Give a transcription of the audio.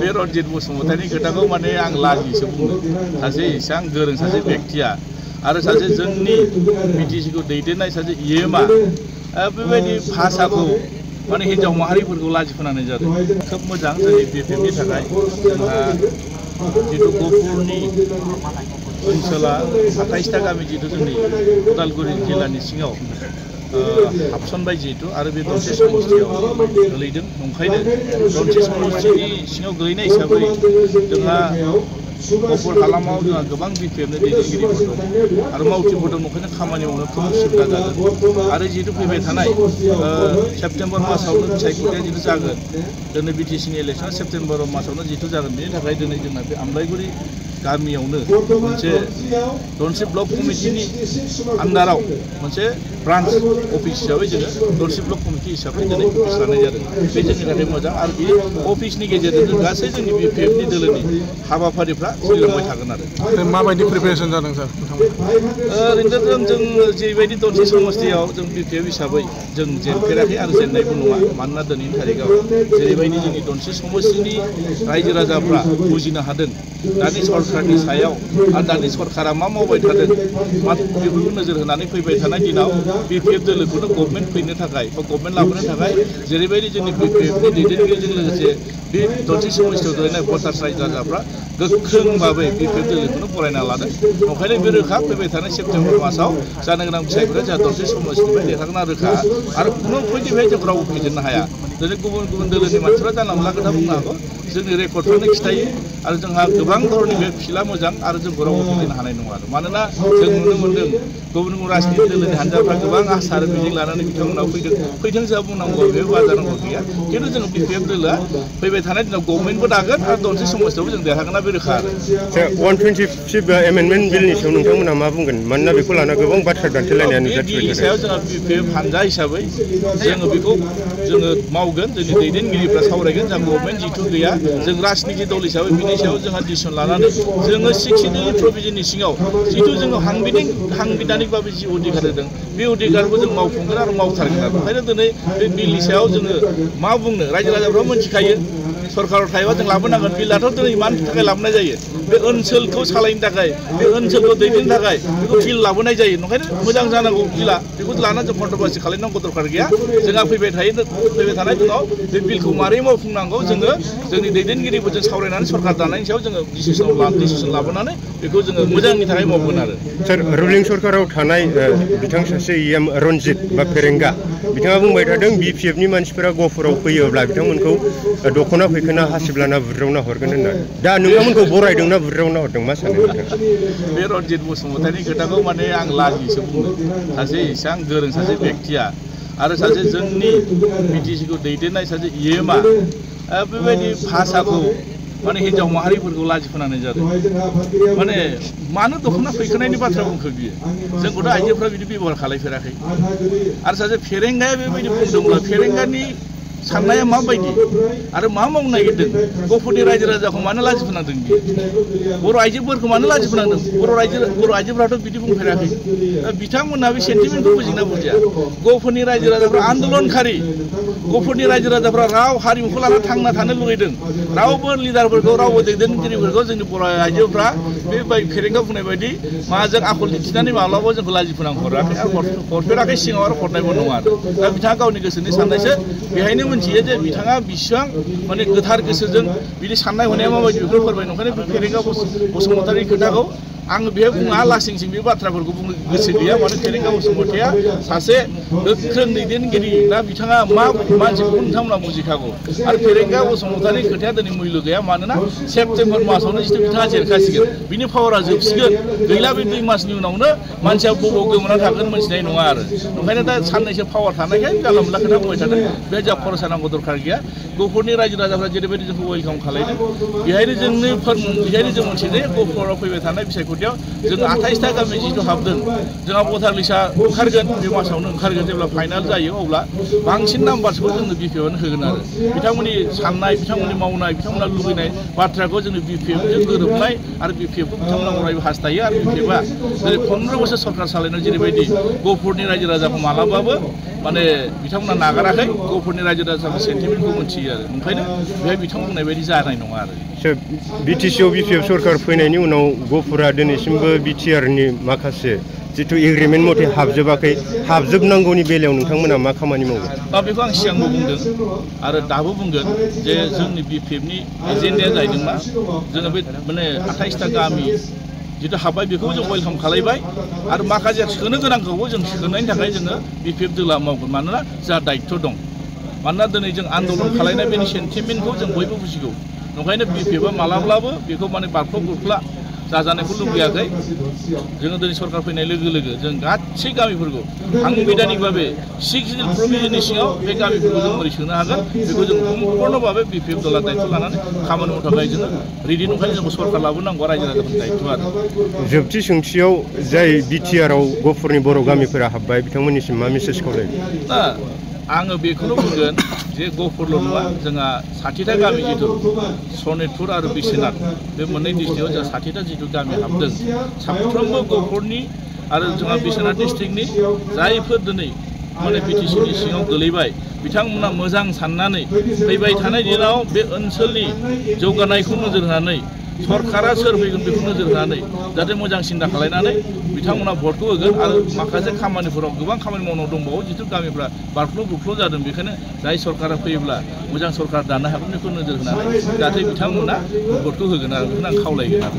बे रनजित बसुमतारिनि खोथाखौ माने आं लाजिसो बुङो सासे इसां गोरों सासे बेक्तिया आरो सासे जोंनि बिटिसिखौ दैदेननाय सासे इएमआ बेबायदि भाषाखौ माने हिन्जाव माहारिफोरखौ लाजि फोनांनाय जादों खोब मोजां जोंनि बिपिएफनि थाखाय जोंहा जितु गहपुरनि ओनसोला 28टा गामि जितु जोंनि उदालगुरि जिल्लानि सिङाव हाबसनबाय जिहेतु आरो बे दनसे समस्थियाव गोलैदों नंखायनो दनसे समस्थिनि सिङाव गोलैनाय हिसाबै जोंहा गहपुर हालामाव जोंहा गोबां बिपिएफनि दैदेनगिरिफोर दं आरो मावथिफोर दं नंखायनो खामानि मावनो खोब उसुबिदा जागोन आरो जिहेतु फैबाय थानाय सेप्तेम्बर मासावनो बिसायख'थिया जितु जागोन दिनै बिटिसिनि इलेक्सना सेप्तेम्बर मासावनो जितु जागोन बेनि थाखाय दिनै जोंना बे आमलाइगुरि गामियावनो मोनसे दनसे ब्लक कमिटिनि आन्दाराव मोनसे ब्रान्च अफिस हिसाबै जोङो दनसे ब्लक कमिटि हिसाबै दिनै अफिस लानाय जादों बे जोंनि थाखाय मोजां आरो बे अफिसनि गेजेरजों गासै जोंनि बिपिएफनि दोलोनि हाबाफारिफ्रा सोलिलांबाय थागोन आरो माबायदि प्रिपेरेसन जादों सार ओरैनोथ' जों जेबायदि दनसे समस्थियाव जों बिपिएफ हिसाबै जों जेनफेराखै आरो जेननायबो नङा मानोना दिनैनि थारिखआव जेरैबायदि जोंनि दनसे समस्थिनि रायजो राजाफ्रा बुजिनो हादों दानि सरकारनि सायाव आरो दानि सरकारा मा मावबाय थादों बेफोरखौ नोजोर होनानै फैबाय थानाय दिनाव बिपिएफ दोलोखौनो गभर्नमेन्ट फैनो थाखाय बा गभर्नमेन्ट लाबोनो थाखाय जेरैबायदि जोंनि बिपिएफनि दैदेनगिरिजों लोगोसे बे दनसे समस्थियाव गोलैनाय भटार्स रायजो राजाफ्रा गोख्रों भाबै बिपिएफ दोलोखौनो बरायना लादों ओंखायनो बे रोखा फैबाय थानाय सेप्तेम्बर मासाव जानो गोनां फिसायफोरा जोंहा दनसे समस्थिनिफ्राय देरहागोना रोखा आरो खुनुफोरनिफ्राय जों रावबो फेजेननो हाया दिनै गुबुन गुबुन दोलोनि मानसिफ्रा जानला मोनला खोथा बुंनो हागौ जोंनि रेकर्डफ्रानो खिथायो आरो जोंहा गोबां धरननि बे फिला मोजां आरो जोंखौ रावबो फेजेननो हानाय नङा आरो मानोना जों नुनो मोन्दों गुबुन गुबुन राजनिति दोलोनि हान्जाफ्रा गोबां आसा आरो मिजिं लानानै बिथांमोनाव फैदों जोंहा बुंनांगौ बेयाव बाजारनांगौ गैया खिन्थु जों बिपिएफ दोलोआ फैबाय थानाय दिनाव गभर्नमेन्टबो दागोन आरो दनसे समस्थियावबो जों देरहागोना बे रोखा आरो 125 एमेन्डमेन्ट बिलनि सायाव नोंथांमोना मा बुंगोन मानोना बेखौ लाना गोबां बाथ्रा दान्थेलायनाया नुजाथिबाय थादों बिनि सायाव जोंहा बिपिएफ हानजा हिसाबै जोङो बेखौ जोङो मावगोन जोंनि दैदेनगिरिफ्रा सावरायगोन जोंहा गभर्नमेन्ट जिथु गैया जों राजनिति दल हिसाबै बिनि सायाव जोंहा डिसिसन लानानै जोङो 60 प्रभिजननि सिङाव जिथु जोङो हांबिधानिकभाबै जि अधिकार होदों बे अधिकारखौ जों मावफुंगोन आरो मावथारगोन आरो ओंखायनो दिनै बे बिलनि सायाव जोङो मा बुंनो रायजो राजाफ्रा मिथिखायो सरकाराव थायोबा जों लाबोनांगोन बिलाथ' दिनै मानि थाखाय लाबोनाय जायो बे ओनसोलखौ सालायनो थाखाय बे ओनसोलखौ दैदेननो थाखाय बेखौ बिल लाबोनाय जायो ओंखायनो मोजां जानांगौ बिला बेखौ लानानै जों कन्ट्रभार्सि खालामनांगौ दरकार गैया जोंहा फैबाय थानाय दिनाव बे बिलखौ मारै मावफुंनांगौ जोङो जोंनि दैदेनगिरिफोरजों सावरायनानै सरकार दानायनि सायाव जोङो डिसिसन लाबोनानै बेखौ जोङो मोजांनि थाखाय मावगोन आरो सार रुलिं सरकाराव थानाय बिथां सासे इएम रनजित बा फेरेंगा बिथाङा बुंबाय थादों बिपिएफनि मानसिफोरा गहपुराव फैयोब्ला बिथांमोनखौ दख'ना फैखोना हासिबलाना बुज्रावना हरगोन होननानै दा नोंथांमोनखौ बरायदोंना बुज्रावना हरदों मा सानो बे रनजित बसुमतारिनि खोथाखौ माने आं लाजिसो बुङो सासे इसां गोरों सासे बेक्तिया आरो सासे जोंनि बिटिसिखौ दैदेननाय सासे इएमआ बेबायदि भाषाखौ माने हिन्जाव माहारिफोरखौ लाजि फोनांनाय जादों माने मानो दख'ना फैखोनायनि बाथ्रा बुंखो बियो जोंखौथ' आइजोफ्रा बिदि बेबहार खालायफेराखै आरो सासे फेरेंगाया बेबायदि बुंदोंब्ला फेरेंगानि साननाया माबायदि आरो मा मावनो नागिरदों गहपुरनि रायजो राजाखौ मानो लाजि फोनांदों बियो बर' आइजोफोरखौ मानो लाजि फोनांदों बर' आइजोफ्राथ' बिदि बुंफेराखै बिथांमोनहा बे सेन्टिमेन्टखौ बुजिना बुजिया गहपुरनि रायजो राजाफ्रा आन्दलनखारि गहपुरनि रायजो राजाफ्रा राव हारिमुखौ लाना थांना थानो लुगैदों रावबो लिडारफोरखौ रावबो दैदेनगिरिफोरखौ जोंनि बर' आइजोफ्रा बे फेरेंगा बुंनाय बायदि माजों आखल दिन्थिनानै माब्लाबा जोंखौ लाजि फोनांहराखै आरो हरफेराखै सिगाङाव आरो हरनायबो नङा आरो दा बिथाङा गावनि गोसोनि साननायसो बेहायनो मिथियो जे बिथाङा बेसेबां माने गोथार गोसोजों बिनि साननाय हनाया माबायदि बेखौ फोरमायनो ओंखायनो बे फेरेंगा बसुमतारिनि खोथाखौ आङो बेहाय बुङा लासिंसिं बे बाथ्राफोरखौ बुंनो गोसो गैया मानो फेरेंगा बसुमतारिया सासे गोख्रों दैदेनगिरि दा बिथाङा मा मानसिखौ नोंथांमोना बुजिखागौ आरो फेरेंगा बसुमतारिनि खोथाया दिनै मुल्य गैया मानोना सेप्तेम्बर मासावनो जिथु बिथाङा जेरखासिगोन बिनि पावारा जोबसिगोन गैला बे 2 मासनि उनावनो मानसिया बबाव गोमोना थागोन मोनथिनाय नङा आरो ओंखायनो दा साननैसो पावार थानायखाय जानला मोनला खोथा बुंबाय थादों बे जा खरसा नांगौ दरकार गैया गहपुरनि रायजो राजाफ्रा जेरैबायदि जोंखौ वेलकाम खालायदों बेहायनो जों मोनथियो जे गहपुराव फैबाय थानाय बिसायख'थियाव जों 28टा गामि जिथु हाबदों जोंहा भटार लिस्टआ ओंखारगोन बे मासावनो ओंखारगोन जेब्ला फाइनाल जायो अब्ला बांसिन नाम्बारसखौ जोंनो बिपिएफआनो होगोन आरो बिथांमोननि साननाय बिथांमोननि मावनाय बिथांमोना लुबैनाय बाथ्राखौ जोंनि बिपिएफजों गोरोबनाय आरो बिपिएफखौ बिथांमोना अरायबो हास्थायो आरो बिपिएफआ जेरै 15 बोसोर सरकार सालायनायाव जेरैबायदि गहपुरनि रायजो राजाखौ मालाबाबो माने बिथांमोना नागाराखै गहपुरनि रायजो दा सेन्टिमेन्टखौ मोनथियो आरो ओंखायनो बेहाय बिथां बुंनाय बायदि जानाय नङा आरो बिटिसिआव बिपिएफ सरकार फैनायनि उनाव गफुरा दिनैसिमबो बिटिआरनि माखासे जिथु एग्रिमेन्ट मथे हाबजोबाखै हाबजोबनांगौनि बेलायाव नोंथांमोना मा खामानि मावगोन बेखौ आं सिगांबो बुंदों आरो दाबो बुंगोन जे जोंनि बिपिएफनि एजेन्डाया जाहैदों मा जोङो बे माने 28टा गामि जितु हाब्बाय बेखौ जों वेलकाम खालामबाय आरो माखासे सोनो गोनांखौबो जों सोनायनि थाखाय जोङो बिपिएफ दोला मावगोन मानोना जोंहा दायित्व दं मानोना दिनै जों आन्दलन खालामनाय बेनि सेन्टिमेन्टखौ जों बयबो बुजिगौ ओंखायनो बिपिएफआ मालाब्लाबो बेखौ माने बारख्ल बुरख्ला जाजानायखौ लुबैयाखै जोङो दिनै सरकार फैनाय लोगो लोगो जों गासै गामिफोरखौ साংবিधानिक भावे 6 प्रभिजननि सिङाव बे गामिफोरखौ जों बोरै सोनो हागोन बेखौ जों सम्पूर्णभावे बिपिएफ दला दायित्व लानानै खामानि मावनो थाखाय जोङो रेडि नंखायनो जोंखौ सरकार लाबोनांगौ रायजो राजाफोरनि दायित्व आरो जोबथि सोंथियाव जाय बिटिआरआव गफुरनि बर' गामिफोरा हाबबाय बिथांमोननिसिम मा मेसेज खावलायो आङो बेखौनो बुंगोन जे गफुरल' नङा जोंहा 60टा गामि जिथु सनितपुर आरो बिश्वनाथ बे मोननै डिस्ट्रिक्टआव जोंहा 60टा जिथु गामि हाबदों साफ्रोमबो गफुरनि आरो जोंहा बिश्वनाथ डिस्ट्रिक्टनि जायफोर दिनै माने बिटिसिनि सिङाव गोलैबाय बिथांमोना मोजां साननानै फैबाय थानाय दिनाव बे ओनसोलनि जौगानायखौ नोजोर होनानै सरकारा सोर फैगोन बेखौ नोजोर होनानै जाहाथे मोजां सिन्था खालामनानै बिथांमोना भटखौ होगोन आरो माखासे खामानिफोराव गोबां खामानि मावनांगौ दंबावो जिथु गामिफ्रा बारख्ल बुख्ल जादों बेखायनो जाय सरकारा फैयोब्ला मोजां सरकार दानो हागोन बेखौ नोजोर होनानै जाहाथे बिथांमोना भटखौ होगोन आरो बेखौनो आं खावलायगोन आरो